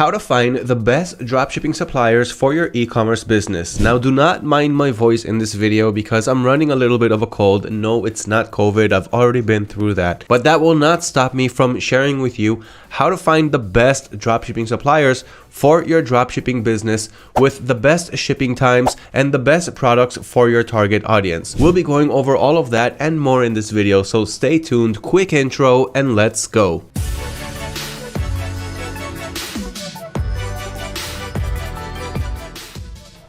how to find the best dropshipping suppliers for your e-commerce business. Now, do not mind my voice in this video because I'm running a little bit of a cold. No, it's not COVID. I've already been through that. But that will not stop me from sharing with you how to find the best dropshipping suppliers for your dropshipping business with the best shipping times and the best products for your target audience. We'll be going over all of that and more in this video, so stay tuned. Quick intro and let's go.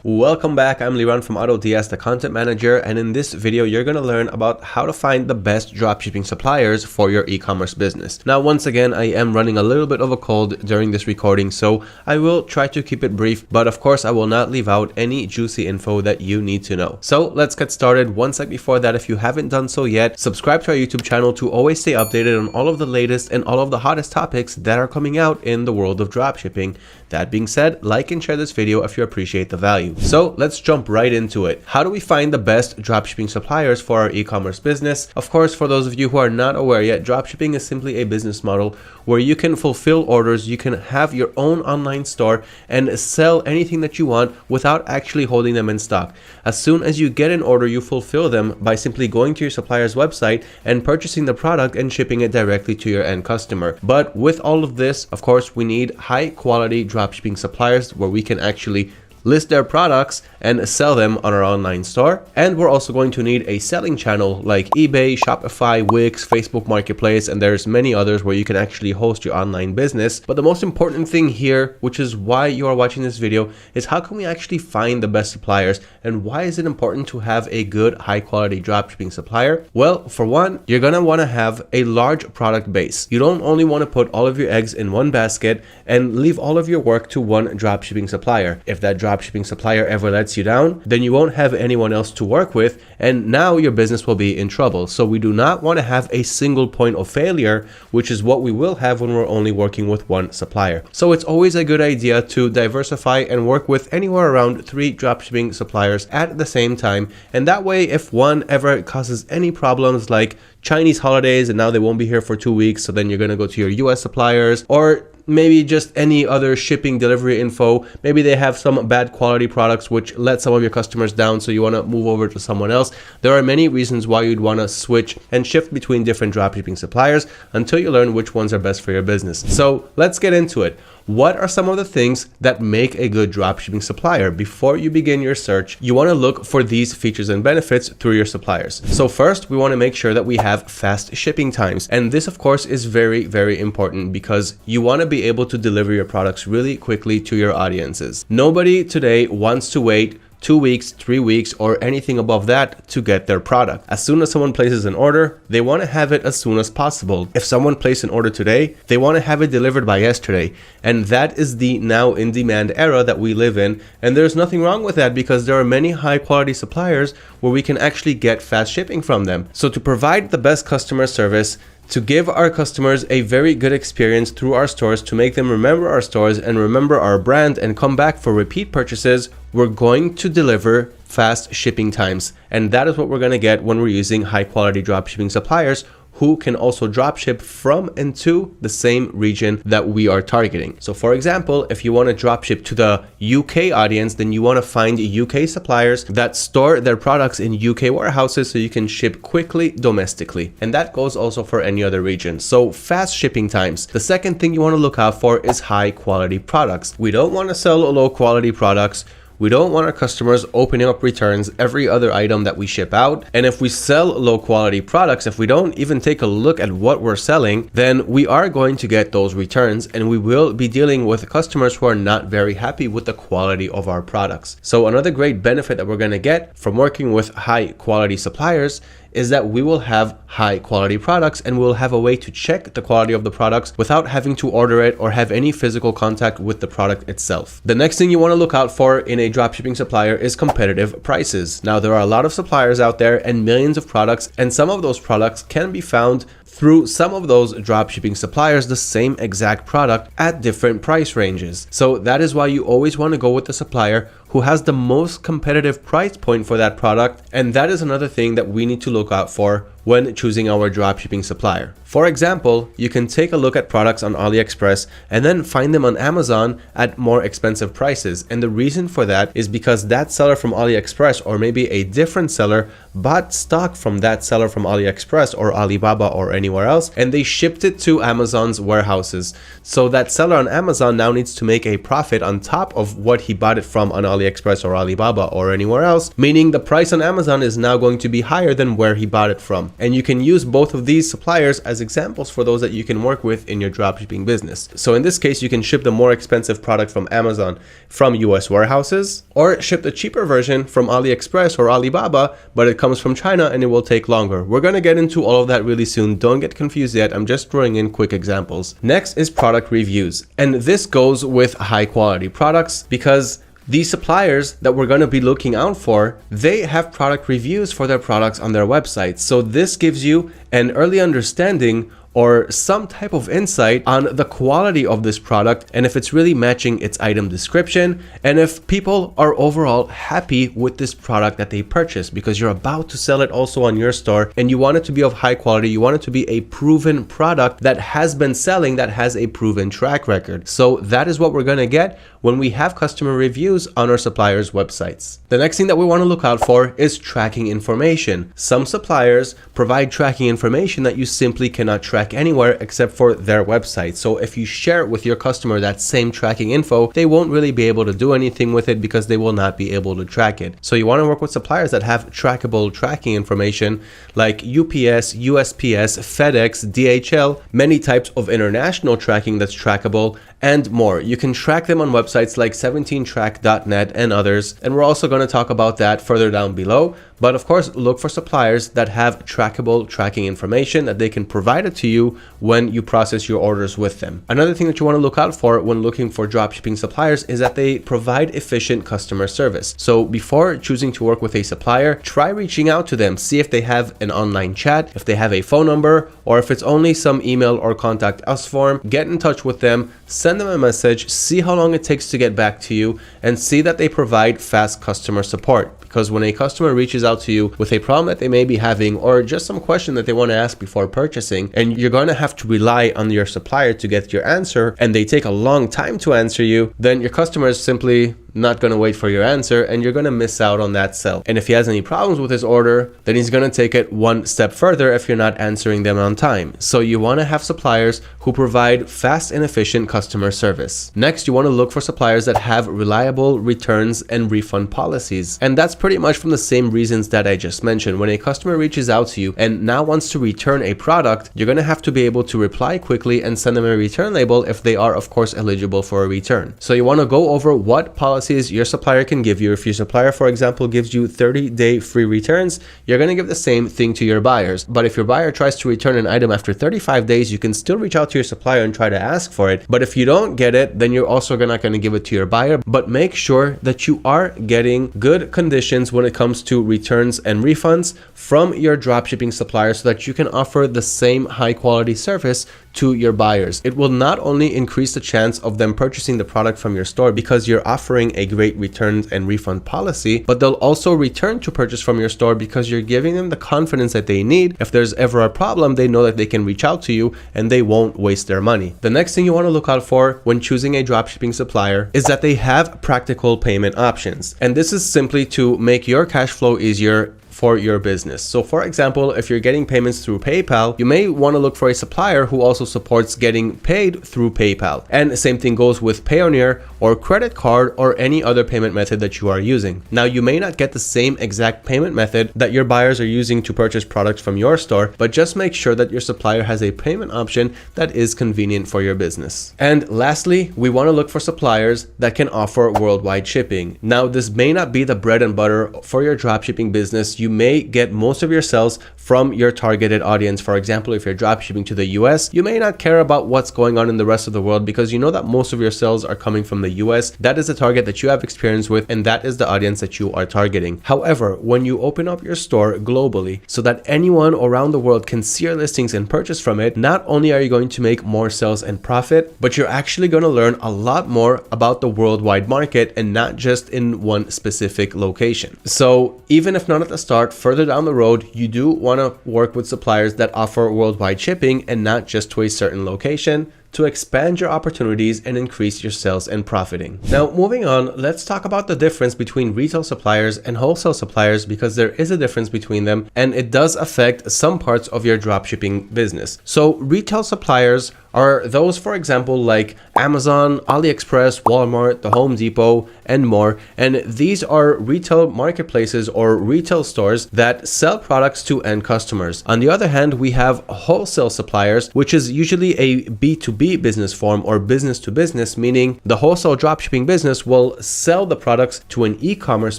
Welcome back, I'm Liran from 𝗳𝗲𝘀𝘁, the content manager, and in this video you're going to learn about how to find the best dropshipping suppliers for your e-commerce business. Now, once again, I am running a little bit of a cold during this recording, so I will try to keep it brief, but of course I will not leave out any juicy info that you need to know. So let's get started. One sec before that, if you haven't done so yet, subscribe to our YouTube channel to always stay updated on all of the latest and all of the hottest topics that are coming out in the world of dropshipping. That being said, like and share this video if you appreciate the value. So let's jump right into it. How do we find the best dropshipping suppliers for our e-commerce business? Of course, for those of you who are not aware yet, dropshipping is simply a business model where you can fulfill orders, you can have your own online store and sell anything that you want without actually holding them in stock. As soon as you get an order, you fulfill them by simply going to your supplier's website and purchasing the product and shipping it directly to your end customer. But with all of this, of course, we need high quality dropshipping suppliers where we can actually list their products and sell them on our online store. And we're also going to need a selling channel like eBay, Shopify, Wix, Facebook Marketplace, and there's many others where you can actually host your online business. But the most important thing here, which is why you are watching this video, is how can we actually find the best suppliers and why is it important to have a good high quality dropshipping supplier? Well, for one, you're gonna wanna have a large product base. You don't only wanna put all of your eggs in one basket and leave all of your work to one dropshipping supplier. If that dropshipping supplier ever lets you down, then you won't have anyone else to work with, and now your business will be in trouble. So we do not want to have a single point of failure, which is what we will have when we're only working with one supplier. So it's always a good idea to diversify and work with anywhere around 3 dropshipping suppliers at the same time, and that way if one ever causes any problems like Chinese holidays and now they won't be here for 2 weeks, so then you're going to go to your US suppliers, or maybe just any other shipping delivery info. Maybe they have some bad quality products which let some of your customers down, so you want to move over to someone else. There are many reasons why you'd want to switch and shift between different dropshipping suppliers until you learn which ones are best for your business. So let's get into it. What are some of the things that make a good dropshipping supplier? Before you begin your search, you want to look for these features and benefits through your suppliers. So first, we want to make sure that we have fast shipping times. And this, of course, is very, very important because you want to be able to deliver your products really quickly to your audiences. Nobody today wants to wait 2 weeks, 3 weeks, or anything above that to get their product. As soon as someone places an order, they want to have it as soon as possible. If someone placed an order today, they want to have it delivered by yesterday. And that is the now in demand era that we live in. And there's nothing wrong with that because there are many high quality suppliers where we can actually get fast shipping from them. So to provide the best customer service, to give our customers a very good experience through our stores, to make them remember our stores and remember our brand and come back for repeat purchases, we're going to deliver fast shipping times. And that is what we're going to get when we're using high quality dropshipping suppliers who can also dropship from and to the same region that we are targeting. So for example, if you want to dropship to the UK audience, then you want to find UK suppliers that store their products in UK warehouses so you can ship quickly domestically. And that goes also for any other region. So fast shipping times. The second thing you want to look out for is high quality products. We don't want to sell low quality products. We don't want our customers opening up returns every other item that we ship out. And if we sell low quality products, if we don't even take a look at what we're selling, then we are going to get those returns and we will be dealing with customers who are not very happy with the quality of our products. So another great benefit that we're going to get from working with high quality suppliers is that we will have high quality products and we'll have a way to check the quality of the products without having to order it or have any physical contact with the product itself. The next thing you want to look out for in a dropshipping supplier is competitive prices. Now, there are a lot of suppliers out there and millions of products, and some of those products can be found through some of those dropshipping suppliers, the same exact product at different price ranges. So that is why you always want to go with the supplier who has the most competitive price point for that product. And that is another thing that we need to look out for when choosing our dropshipping supplier. For example, you can take a look at products on AliExpress and then find them on Amazon at more expensive prices. And the reason for that is because that seller from AliExpress, or maybe a different seller, bought stock from that seller from AliExpress or Alibaba or anywhere else, and they shipped it to Amazon's warehouses. So that seller on Amazon now needs to make a profit on top of what he bought it from on AliExpress or Alibaba or anywhere else, meaning the price on Amazon is now going to be higher than where he bought it from. And you can use both of these suppliers as examples for those that you can work with in your dropshipping business. So in this case, you can ship the more expensive product from Amazon from US warehouses, or ship the cheaper version from AliExpress or Alibaba, but it comes from China and it will take longer. We're going to get into all of that really soon. Don't get confused yet. I'm just throwing in quick examples. Next is product reviews. And this goes with high quality products, because these suppliers that we're going to be looking out for, they have product reviews for their products on their website. So this gives you an early understanding or some type of insight on the quality of this product, and if it's really matching its item description, and if people are overall happy with this product that they purchased, because you're about to sell it also on your store and you want it to be of high quality. You want it to be a proven product that has been selling, that has a proven track record. So that is what we're going to get when we have customer reviews on our suppliers' websites. The next thing that we want to look out for is tracking information. Some suppliers provide tracking information that you simply cannot track anywhere except for their website. So if you share with your customer that same tracking info, they won't really be able to do anything with it because they will not be able to track it. So you want to work with suppliers that have trackable tracking information like UPS, USPS, FedEx, DHL, many types of international tracking that's trackable, and more. You can track them on websites like 17track.net and others, and we're also going to talk about that further down below. But of course, look for suppliers that have trackable tracking information that they can provide it to you when you process your orders with them. Another thing that you want to look out for when looking for dropshipping suppliers is that they provide efficient customer service. So before choosing to work with a supplier, try reaching out to them, see if they have an online chat, if they have a phone number, or if it's only some email or contact us form. Get in touch with them, send them a message, see how long it takes to get back to you, and see that they provide fast customer support. Because when a customer reaches out to you with a problem that they may be having, or just some question that they want to ask before purchasing, and you're going to have to rely on your supplier to get your answer, and they take a long time to answer you, then your customer is simply not going to wait for your answer, and you're going to miss out on that sale. And if he has any problems with his order, then he's going to take it one step further if you're not answering them on time. So you want to have suppliers who provide fast and efficient customer service. Next, you want to look for suppliers that have reliable returns and refund policies. And that's pretty much from the same reasons that I just mentioned. When a customer reaches out to you and now wants to return a product, you're going to have to be able to reply quickly and send them a return label if they are, of course, eligible for a return. So you want to go over what policies your supplier can give you. If your supplier, for example, gives you 30-day free returns, you're going to give the same thing to your buyers. But if your buyer tries to return an item after 35 days, you can still reach out to your supplier and try to ask for it. But if you don't get it, then you're also not going to give it to your buyer. But make sure that you are getting good conditions when it comes to returns and refunds from your dropshipping supplier so that you can offer the same high quality service to your buyers. It will not only increase the chance of them purchasing the product from your store because you're offering a great returns and refund policy, but they'll also return to purchase from your store because you're giving them the confidence that they need. If there's ever a problem, they know that they can reach out to you and they won't waste their money. The next thing you want to look out for when choosing a dropshipping supplier is that they have practical payment options. And this is simply to make your cash flow easier for your business. So for example, if you're getting payments through PayPal, you may want to look for a supplier who also supports getting paid through PayPal. And the same thing goes with Payoneer or credit card or any other payment method that you are using. Now, you may not get the same exact payment method that your buyers are using to purchase products from your store, but just make sure that your supplier has a payment option that is convenient for your business. And lastly, we want to look for suppliers that can offer worldwide shipping. Now, this may not be the bread and butter for your dropshipping business. You may get most of your sales from your targeted audience. For example, if you're dropshipping to the US, you may not care about what's going on in the rest of the world because you know that most of your sales are coming from the US. That is the target that you have experience with, and that is the audience that you are targeting. However, when you open up your store globally so that anyone around the world can see your listings and purchase from it, not only are you going to make more sales and profit, but you're actually going to learn a lot more about the worldwide market and not just in one specific location. So even if not at the start, start, further down the road, you do want to work with suppliers that offer worldwide shipping and not just to a certain location, to expand your opportunities and increase your sales and profiting. Now, moving on, let's talk about the difference between retail suppliers and wholesale suppliers, because there is a difference between them and it does affect some parts of your dropshipping business. So retail suppliers are those, for example, like Amazon, AliExpress, Walmart, the Home Depot, and more. And these are retail marketplaces or retail stores that sell products to end customers. On the other hand, we have wholesale suppliers, which is usually a B2B business form or business to business, meaning the wholesale dropshipping business will sell the products to an e-commerce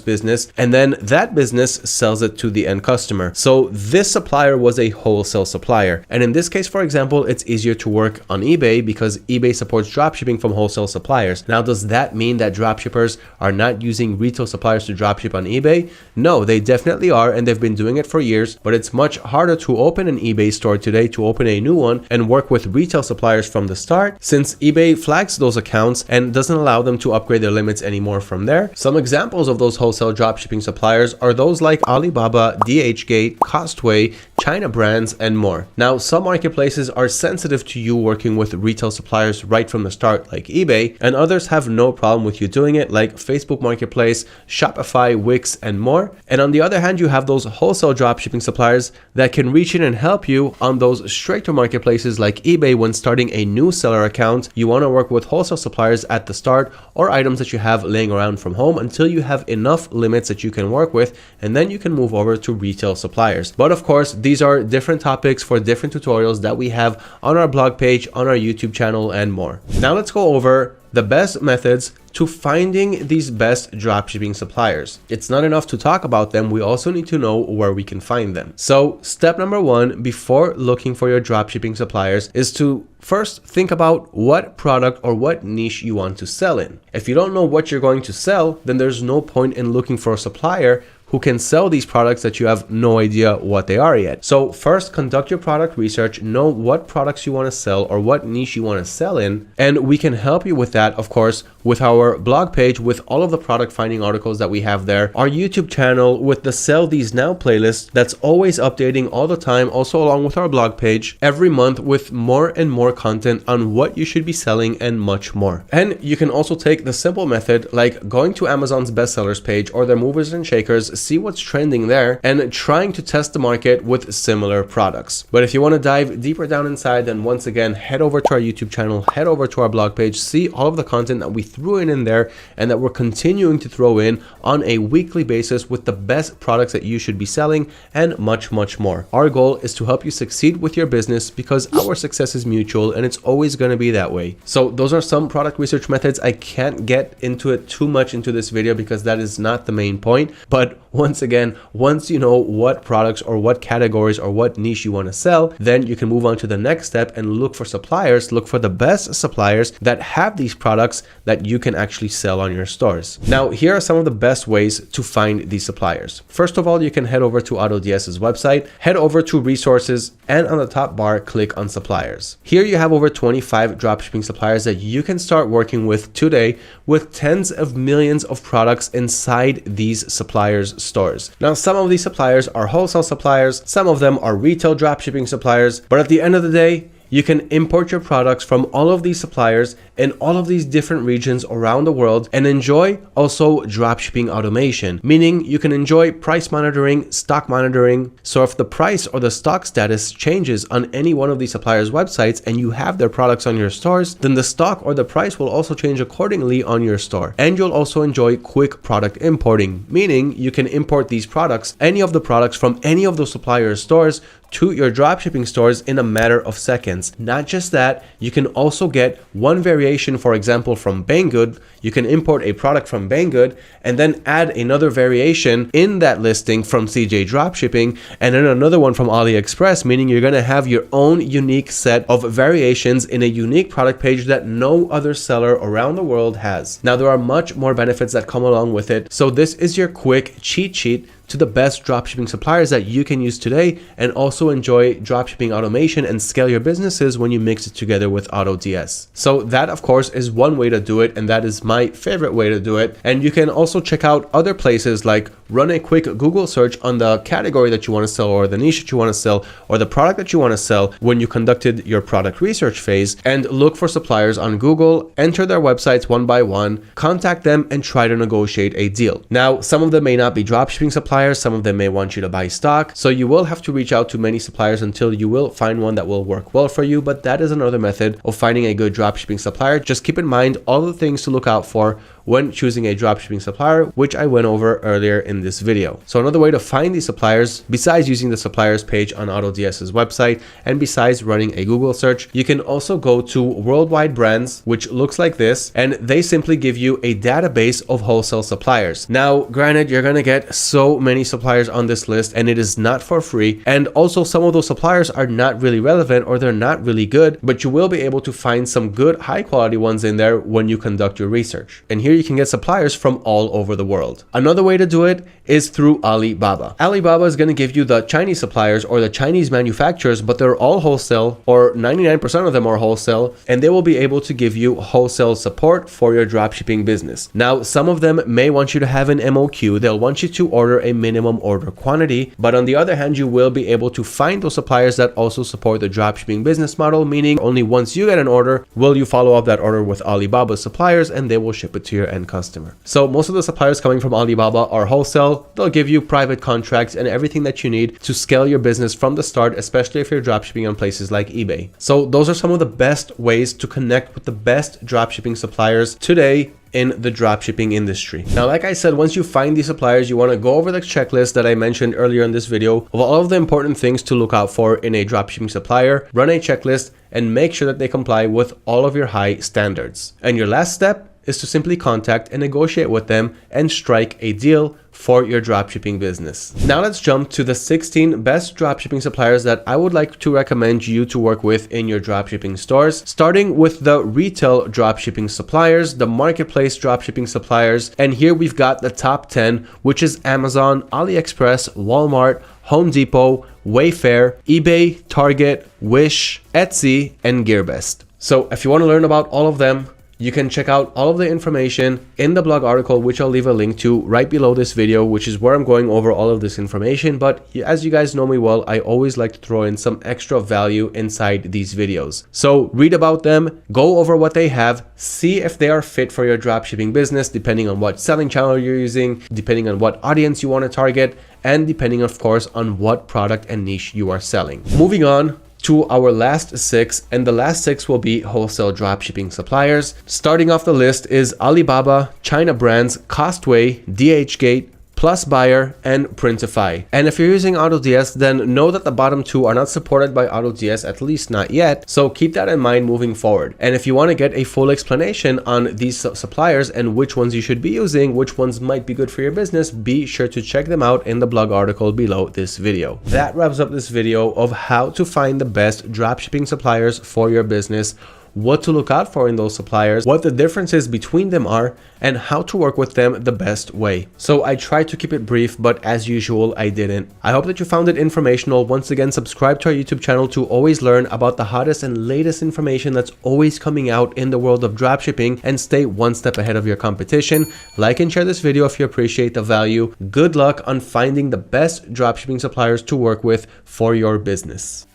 business, and then that business sells it to the end customer. So this supplier was a wholesale supplier. And in this case, for example, it's easier to work on eBay because eBay supports dropshipping from wholesale suppliers. Now, does that mean that dropshippers are not using retail suppliers to dropship on eBay? No, they definitely are, and they've been doing it for years, but it's much harder to open an eBay store today, to open a new one and work with retail suppliers from the start, since eBay flags those accounts and doesn't allow them to upgrade their limits anymore from there. Some examples of those wholesale dropshipping suppliers are those like Alibaba, DHgate, Costway, China Brands, and more. Now, some marketplaces are sensitive to you working with retail suppliers right from the start, like eBay, and others have no problem with you doing it, like Facebook Marketplace, Shopify, Wix, and more. And on the other hand, you have those wholesale dropshipping suppliers that can reach in and help you on those stricter marketplaces like eBay. When starting a new seller account, you want to work with wholesale suppliers at the start, or items that you have laying around from home, until you have enough limits that you can work with, and then you can move over to retail suppliers. But of course, these are different topics for different tutorials that we have on our blog page, on our YouTube channel, and more. Now let's go over the best methods to finding these best dropshipping suppliers. It's not enough to talk about them, we also need to know where we can find them. So step number one, before looking for your dropshipping suppliers, is to first think about what product or what niche you want to sell in. If you don't know what you're going to sell, then there's no point in looking for a supplier who can sell these products that you have no idea what they are yet. So first, conduct your product research, know what products you want to sell or what niche you want to sell in, and we can help you with that, of course, with our blog page, with all of the product finding articles that we have there, our YouTube channel with the Sell These Now playlist that's always updating all the time, also along with our blog page every month with more and more content on what you should be selling and much more. And you can also take the simple method like going to Amazon's bestsellers page or their movers and shakers, see what's trending there, and trying to test the market with similar products. But if you want to dive deeper down inside, then once again, head over to our YouTube channel, head over to our blog page, see all of the content that we threw in there and that we're continuing to throw in on a weekly basis with the best products that you should be selling and much, much more. Our goal is to help you succeed with your business because our success is mutual and it's always going to be that way. So those are some product research methods. I can't get into it too much into this video because that is not the main point, but once again, once you know what products or what categories or what niche you want to sell, then you can move on to the next step and look for suppliers, look for the best suppliers that have these products that you can actually sell on your stores. Now, here are some of the best ways to find these suppliers. First of all, you can head over to 𝗁𝗐𝗺's website, head over to resources, and on the top bar, click on suppliers. Here you have over 25 dropshipping suppliers that you can start working with today with tens of millions of products inside these suppliers' stores. Now, some of these suppliers are wholesale suppliers, some of them are retail dropshipping suppliers, but at the end of the day, you can import your products from all of these suppliers in all of these different regions around the world and enjoy also dropshipping automation, meaning you can enjoy price monitoring, stock monitoring. So if the price or the stock status changes on any one of these suppliers' websites and you have their products on your stores, then the stock or the price will also change accordingly on your store. And you'll also enjoy quick product importing, meaning you can import these products, any of the products from any of those suppliers' stores to your dropshipping stores in a matter of seconds. Not just that, you can also get one variation, for example, from Banggood. You can import a product from Banggood and then add another variation in that listing from CJ Dropshipping and then another one from AliExpress, meaning you're going to have your own unique set of variations in a unique product page that no other seller around the world has. Now, there are much more benefits that come along with it. So this is your quick cheat sheet to the best dropshipping suppliers that you can use today, and also enjoy dropshipping automation and scale your businesses when you mix it together with AutoDS. So that of course is one way to do it, and that is my favorite way to do it. And you can also check out other places, like run a quick Google search on the category that you want to sell, or the niche that you want to sell, or the product that you want to sell when you conducted your product research phase, and look for suppliers on Google, enter their websites one by one, contact them, and try to negotiate a deal. Now, some of them may not be dropshipping suppliers, some of them may want you to buy stock, so you will have to reach out to many suppliers until you will find one that will work well for you, but that is another method of finding a good dropshipping supplier. Just keep in mind all the things to look out for when choosing a dropshipping supplier, which I went over earlier in this video. So another way to find these suppliers, besides using the suppliers page on AutoDS's website, and besides running a Google search, you can also go to Worldwide Brands, which looks like this, and they simply give you a database of wholesale suppliers. Now, granted, you're gonna get so many suppliers on this list, and it is not for free, and also some of those suppliers are not really relevant, or they're not really good, but you will be able to find some good high quality ones in there when you conduct your research. And here you can get suppliers from all over the world. Another way to do it is through Alibaba. Alibaba is going to give you the Chinese suppliers or the Chinese manufacturers, but they're all wholesale, or 99% of them are wholesale, and they will be able to give you wholesale support for your dropshipping business. Now, some of them may want you to have an MOQ. They'll want you to order a minimum order quantity, but on the other hand, you will be able to find those suppliers that also support the dropshipping business model, meaning only once you get an order will you follow up that order with Alibaba suppliers, and they will ship it to your end customer. So most of the suppliers coming from Alibaba are wholesale. They'll give you private contracts and everything that you need to scale your business from the start, especially if you're dropshipping on places like eBay. So those are some of the best ways to connect with the best dropshipping suppliers today in the dropshipping industry. Now, like I said, once you find these suppliers, you want to go over the checklist that I mentioned earlier in this video of all of the important things to look out for in a dropshipping supplier. Run a checklist and make sure that they comply with all of your high standards. And your last step is to simply contact and negotiate with them and strike a deal for your dropshipping business. Now let's jump to the 16 best dropshipping suppliers that I would like to recommend you to work with in your dropshipping stores, starting with the retail dropshipping suppliers, the marketplace dropshipping suppliers. And here we've got the top 10, which is Amazon, AliExpress, Walmart, Home Depot, Wayfair, eBay, Target, Wish, Etsy, and GearBest. So if you want to learn about all of them, you can check out all of the information in the blog article, which I'll leave a link to right below this video, which is where I'm going over all of this information. But as you guys know me well, I always like to throw in some extra value inside these videos. So read about them, go over what they have, see if they are fit for your dropshipping business, depending on what selling channel you're using, depending on what audience you want to target, and depending, of course, on what product and niche you are selling. Moving on to our last 6, and the last 6 will be wholesale dropshipping suppliers. Starting off the list is Alibaba, China Brands, Costway, DHgate, Plus Buyer, and Printify. And if you're using AutoDS, then know that the bottom 2 are not supported by AutoDS, at least not yet. So keep that in mind moving forward. And if you want to get a full explanation on these suppliers and which ones you should be using, which ones might be good for your business, be sure to check them out in the blog article below this video. That wraps up this video of how to find the best dropshipping suppliers for your business, what to look out for in those suppliers, what the differences between them are, and how to work with them the best way. So I tried to keep it brief, but as usual, I didn't. I hope that you found it informational. Once again, subscribe to our YouTube channel to always learn about the hottest and latest information that's always coming out in the world of dropshipping, and stay one step ahead of your competition. Like and share this video if you appreciate the value. Good luck on finding the best dropshipping suppliers to work with for your business.